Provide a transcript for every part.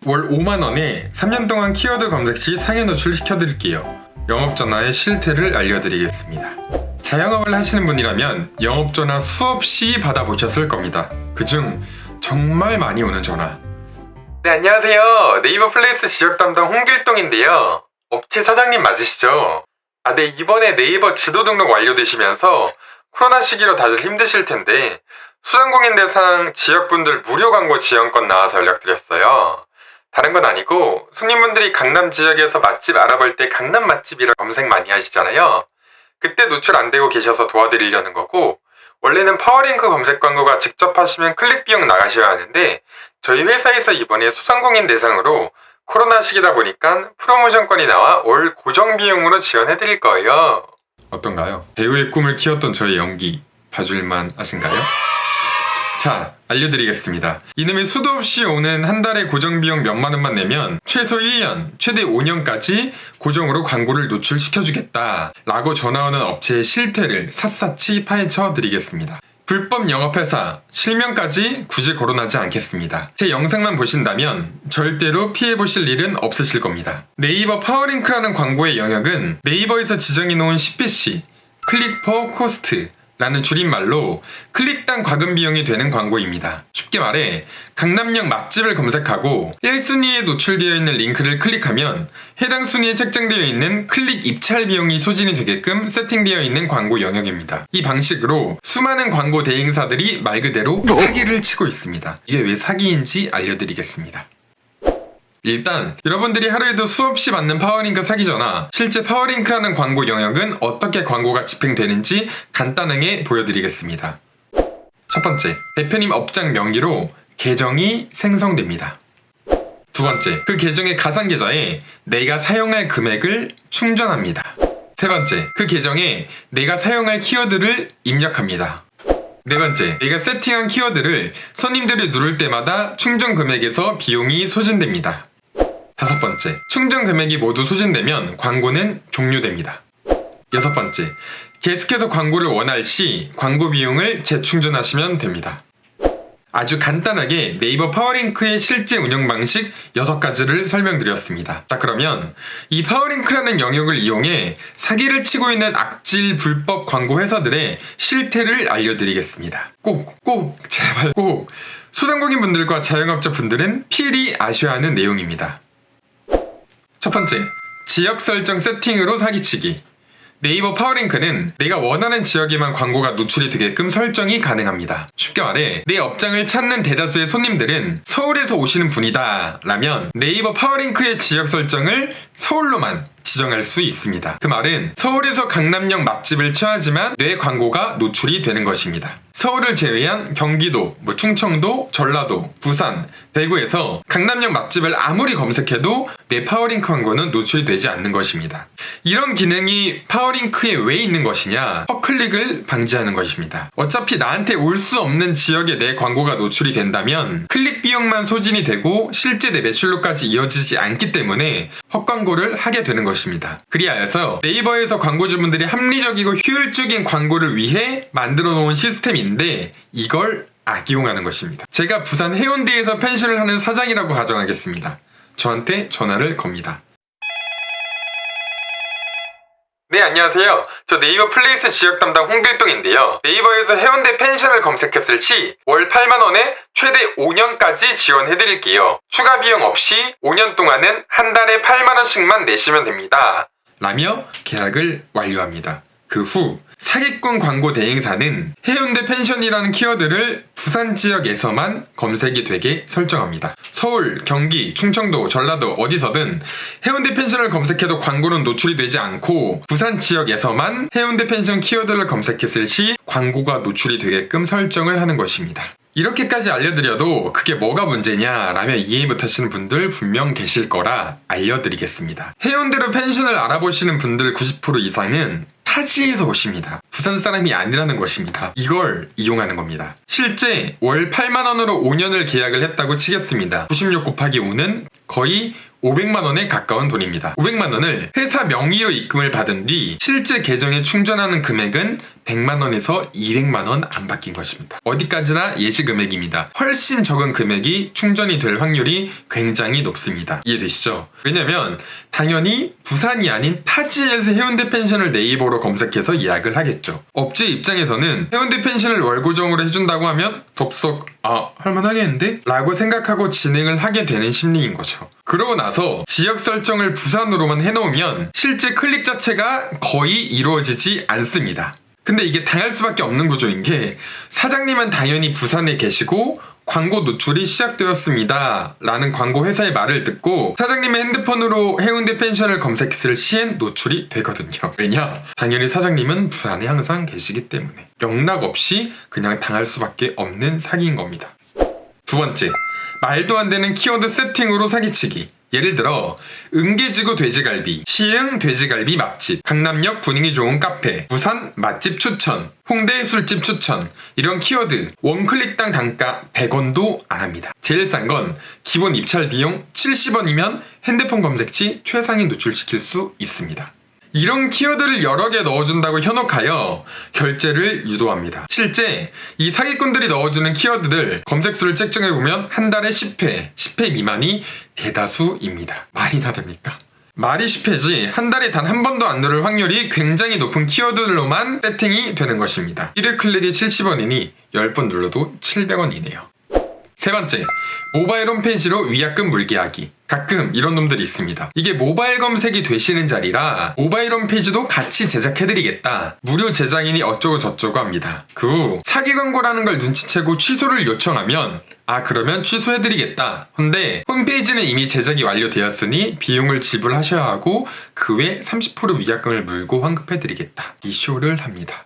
월 5만원에 3년 동안 키워드 검색 시 상해 노출 시켜드릴게요. 영업전화의 실태를 알려드리겠습니다. 자영업을 하시는 분이라면 영업전화 수없이 받아보셨을 겁니다. 그중 정말 많이 오는 전화. 네, 안녕하세요. 네이버 플레이스 지역 담당 홍길동인데요. 업체 사장님 맞으시죠? 네, 이번에 네이버 지도 등록 완료되시면서 코로나 시기로 다들 힘드실 텐데 소상공인 대상 지역분들 무료 광고 지원권 나와서 연락드렸어요. 다른 건 아니고 손님분들이 강남 지역에서 맛집 알아볼 때 강남 맛집이라 검색 많이 하시잖아요. 그때 노출 안 되고 계셔서 도와드리려는 거고, 원래는 파워링크 검색 광고가 직접 하시면 클릭 비용 나가셔야 하는데 저희 회사에서 이번에 소상공인 대상으로 코로나 시기다 보니까 프로모션권이 나와 월 고정 비용으로 지원해드릴 거예요. 어떤가요? 배우의 꿈을 키웠던 저의 연기 봐줄만 하신가요? 자, 알려드리겠습니다. 이놈의 수도 없이 오는 한 달에 고정 비용 몇만 원만 내면 최소 1년, 최대 5년까지 고정으로 광고를 노출시켜주겠다 라고 전화오는 업체의 실태를 샅샅이 파헤쳐 드리겠습니다. 불법 영업회사, 실명까지 굳이 거론하지 않겠습니다. 제 영상만 보신다면 절대로 피해보실 일은 없으실 겁니다. 네이버 파워링크라는 광고의 영역은 네이버에서 지정해놓은 CPC, 클릭 퍼 코스트 라는 줄임말로 클릭당 과금 비용이 되는 광고입니다. 쉽게 말해 강남역 맛집을 검색하고 1순위에 노출되어 있는 링크를 클릭하면 해당 순위에 책정되어 있는 클릭 입찰 비용이 소진이 되게끔 세팅되어 있는 광고 영역입니다. 이 방식으로 수많은 광고 대행사들이 말 그대로 사기를 치고 있습니다. 이게 왜 사기인지 알려드리겠습니다. 일단 여러분들이 하루에도 수없이 받는 파워링크 사기 전화, 실제 파워링크라는 광고 영역은 어떻게 광고가 집행되는지 간단하게 보여드리겠습니다. 첫 번째, 대표님 업장 명의로 계정이 생성됩니다. 두 번째, 그 계정의 가상 계좌에 내가 사용할 금액을 충전합니다. 세 번째, 그 계정에 내가 사용할 키워드를 입력합니다. 네 번째, 내가 세팅한 키워드를 손님들이 누를 때마다 충전 금액에서 비용이 소진됩니다. 다섯 번째, 충전 금액이 모두 소진되면 광고는 종료됩니다. 여섯 번째, 계속해서 광고를 원할 시 광고 비용을 재충전하시면 됩니다. 아주 간단하게 네이버 파워링크의 실제 운영 방식 6가지를 설명드렸습니다. 자, 그러면 이 파워링크라는 영역을 이용해 사기를 치고 있는 악질 불법 광고 회사들의 실태를 알려드리겠습니다. 제발 꼭 소상공인 분들과 자영업자 분들은 필히 아셔야 하는 내용입니다. 첫 번째, 지역 설정 세팅으로 사기치기. 네이버 파워링크는 내가 원하는 지역에만 광고가 노출이 되게끔 설정이 가능합니다. 쉽게 말해 내 업장을 찾는 대다수의 손님들은 서울에서 오시는 분이다 라면 네이버 파워링크의 지역 설정을 서울로만 지정할 수 있습니다. 그 말은 서울에서 강남역 맛집을 취하지만 내 광고가 노출이 되는 것입니다. 서울을 제외한 경기도, 충청도, 전라도, 부산, 대구에서 강남역 맛집을 아무리 검색해도 내 파워링크 광고는 노출이 되지 않는 것입니다. 이런 기능이 파워링크에 왜 있는 것이냐? 헛클릭을 방지하는 것입니다. 어차피 나한테 올 수 없는 지역에 내 광고가 노출이 된다면 클릭 비용만 소진이 되고 실제 내 매출로까지 이어지지 않기 때문에 헛광고를 하게 되는 것입니다. 그리하여서 네이버에서 광고주분들이 합리적이고 효율적인 광고를 위해 만들어 놓은 시스템인데 이걸 악용하는 것입니다. 제가 부산 해운대에서 펜션을 하는 사장이라고 가정하겠습니다. 저한테 전화를 겁니다. 네, 안녕하세요. 저 네이버 플레이스 지역 담당 홍길동인데요. 네이버에서 해운대 펜션을 검색했을 시 월 8만원에 최대 5년까지 지원해드릴게요. 추가 비용 없이 5년 동안은 한 달에 8만원씩만 내시면 됩니다. 라며 계약을 완료합니다. 그 후 사기꾼 광고 대행사는 해운대 펜션이라는 키워드를 부산 지역에서만 검색이 되게 설정합니다. 서울, 경기, 충청도, 전라도 어디서든 해운대 펜션을 검색해도 광고는 노출이 되지 않고 부산 지역에서만 해운대 펜션 키워드를 검색했을 시 광고가 노출이 되게끔 설정을 하는 것입니다. 이렇게까지 알려드려도 그게 뭐가 문제냐 라며 이해 못하시는 분들 분명 계실 거라 알려드리겠습니다. 해운대로 펜션을 알아보시는 분들 90% 이상은 타지에서 오십니다. 부산 사람이 아니라는 것입니다. 이걸 이용하는 겁니다. 실제 월 8만원으로 5년을 계약을 했다고 치겠습니다. 96 곱하기 5는 거의 500만원에 가까운 돈입니다. 500만원을 회사 명의로 입금을 받은 뒤 실제 계정에 충전하는 금액은 100만원에서 200만원 안 바뀐 것입니다. 어디까지나 예시 금액입니다. 훨씬 적은 금액이 충전이 될 확률이 굉장히 높습니다. 이해되시죠? 왜냐면 당연히 부산이 아닌 타지에서 해운대 펜션을 네이버로 검색해서 예약을 하겠죠. 업체 입장에서는 해운대 펜션을 월 고정으로 해준다고 하면 덥석 할만하겠는데? 라고 생각하고 진행을 하게 되는 심리인 거죠. 그러고 나서 지역 설정을 부산으로만 해놓으면 실제 클릭 자체가 거의 이루어지지 않습니다. 근데 이게 당할 수밖에 없는 구조인 게 사장님은 당연히 부산에 계시고 광고 노출이 시작되었습니다 라는 광고 회사의 말을 듣고 사장님의 핸드폰으로 해운대 펜션을 검색했을 시엔 노출이 되거든요. 왜냐? 당연히 사장님은 부산에 항상 계시기 때문에 영락 없이 그냥 당할 수밖에 없는 사기인 겁니다. 두 번째, 말도 안 되는 키워드 세팅으로 사기치기. 예를 들어 은계지구 돼지갈비, 시흥 돼지갈비 맛집, 강남역 분위기 좋은 카페, 부산 맛집 추천, 홍대 술집 추천, 이런 키워드 원클릭당 단가 100원도 안 합니다. 제일 싼 건 기본 입찰 비용 70원이면 핸드폰 검색 시 최상위 노출시킬 수 있습니다. 이런 키워드를 여러 개 넣어준다고 현혹하여 결제를 유도합니다. 실제 이 사기꾼들이 넣어주는 키워드들 검색수를 책정해보면 한 달에 10회 미만이 대다수입니다. 말이 다 됩니까? 말이 10회지 한 달에 단 한 번도 안 누를 확률이 굉장히 높은 키워드들로만 세팅이 되는 것입니다. 1회 클릭이 70원이니 10번 눌러도 700원이네요. 세 번째, 모바일 홈페이지로 위약금 물게하기. 가끔 이런 놈들이 있습니다. 이게 모바일 검색이 되시는 자리라 모바일 홈페이지도 같이 제작해드리겠다. 무료 제작이니 어쩌고 저쩌고 합니다. 그 후 사기 광고라는 걸 눈치채고 취소를 요청하면 그러면 취소해드리겠다. 근데 홈페이지는 이미 제작이 완료되었으니 비용을 지불하셔야 하고 그 외 30% 위약금을 물고 환급해드리겠다. 이 쇼를 합니다.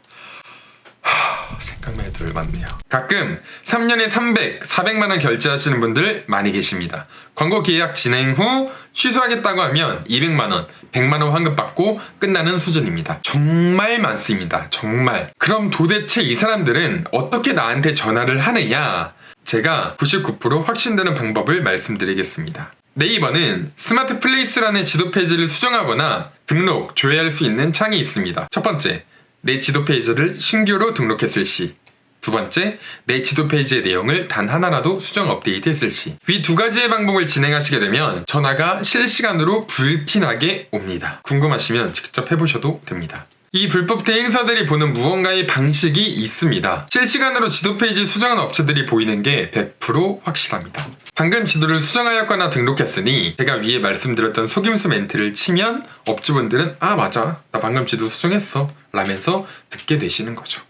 생각만 해도 열받네요. 가끔 3년에 300, 400만원 결제하시는 분들 많이 계십니다. 광고 계약 진행 후 취소하겠다고 하면 200만원, 100만원 환급받고 끝나는 수준입니다. 정말 많습니다. 정말. 그럼 도대체 이 사람들은 어떻게 나한테 전화를 하느냐? 제가 99% 확신되는 방법을 말씀드리겠습니다. 네이버는 스마트 플레이스라는 지도 페이지를 수정하거나 등록, 조회할 수 있는 창이 있습니다. 첫 번째, 내 지도 페이지를 신규로 등록했을 시. 두 번째, 내 지도 페이지의 내용을 단 하나라도 수정 업데이트했을 시. 이 두 가지의 방법을 진행하시게 되면 전화가 실시간으로 불티나게 옵니다. 궁금하시면 직접 해보셔도 됩니다. 이 불법 대행사들이 보는 무언가의 방식이 있습니다. 실시간으로 지도 페이지 수정한 업체들이 보이는 게 100% 확실합니다. 방금 지도를 수정하였거나 등록했으니 제가 위에 말씀드렸던 속임수 멘트를 치면 업주분들은 맞아, 나 방금 지도 수정했어 라면서 듣게 되시는 거죠.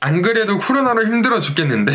안 그래도 코로나로 힘들어 죽겠는데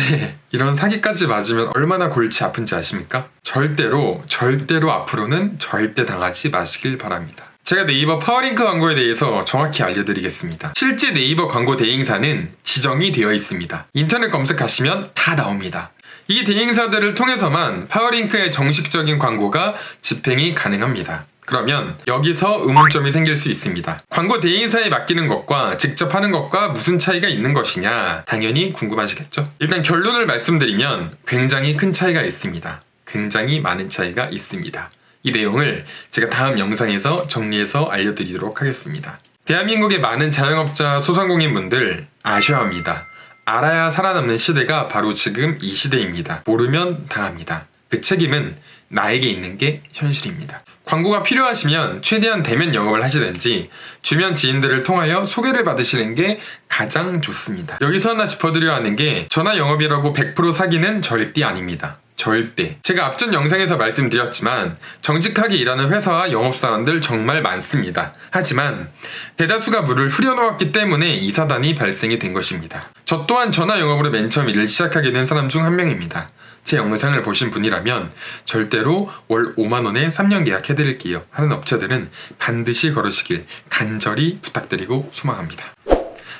이런 사기까지 맞으면 얼마나 골치 아픈지 아십니까? 절대로 앞으로는 절대 당하지 마시길 바랍니다. 제가 네이버 파워링크 광고에 대해서 정확히 알려드리겠습니다. 실제 네이버 광고 대행사는 지정이 되어 있습니다. 인터넷 검색하시면 다 나옵니다. 이 대행사들을 통해서만 파워링크의 정식적인 광고가 집행이 가능합니다. 그러면 여기서 의문점이 생길 수 있습니다. 광고 대행사에 맡기는 것과 직접 하는 것과 무슨 차이가 있는 것이냐? 당연히 궁금하시겠죠? 일단 결론을 말씀드리면 굉장히 큰 차이가 있습니다. 굉장히 많은 차이가 있습니다. 이 내용을 제가 다음 영상에서 정리해서 알려드리도록 하겠습니다. 대한민국의 많은 자영업자 소상공인분들 아셔야 합니다. 알아야 살아남는 시대가 바로 지금 이 시대입니다. 모르면 당합니다. 그 책임은 나에게 있는 게 현실입니다. 광고가 필요하시면 최대한 대면 영업을 하시든지 주변 지인들을 통하여 소개를 받으시는 게 가장 좋습니다. 여기서 하나 짚어드려야 하는 게 전화 영업이라고 100% 사기는 절대 아닙니다. 절대. 제가 앞전 영상에서 말씀드렸지만 정직하게 일하는 회사와 영업사원들 정말 많습니다. 하지만 대다수가 물을 흐려놓았기 때문에 이 사단이 발생이 된 것입니다. 저 또한 전화 영업으로 맨 처음 일을 시작하게 된 사람 중 한 명입니다. 제 영상을 보신 분이라면 절대로 월 5만원에 3년 계약해드릴게요 하는 업체들은 반드시 걸으시길 간절히 부탁드리고 소망합니다.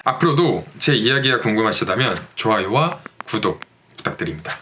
앞으로도 제 이야기가 궁금하시다면 좋아요와 구독 부탁드립니다.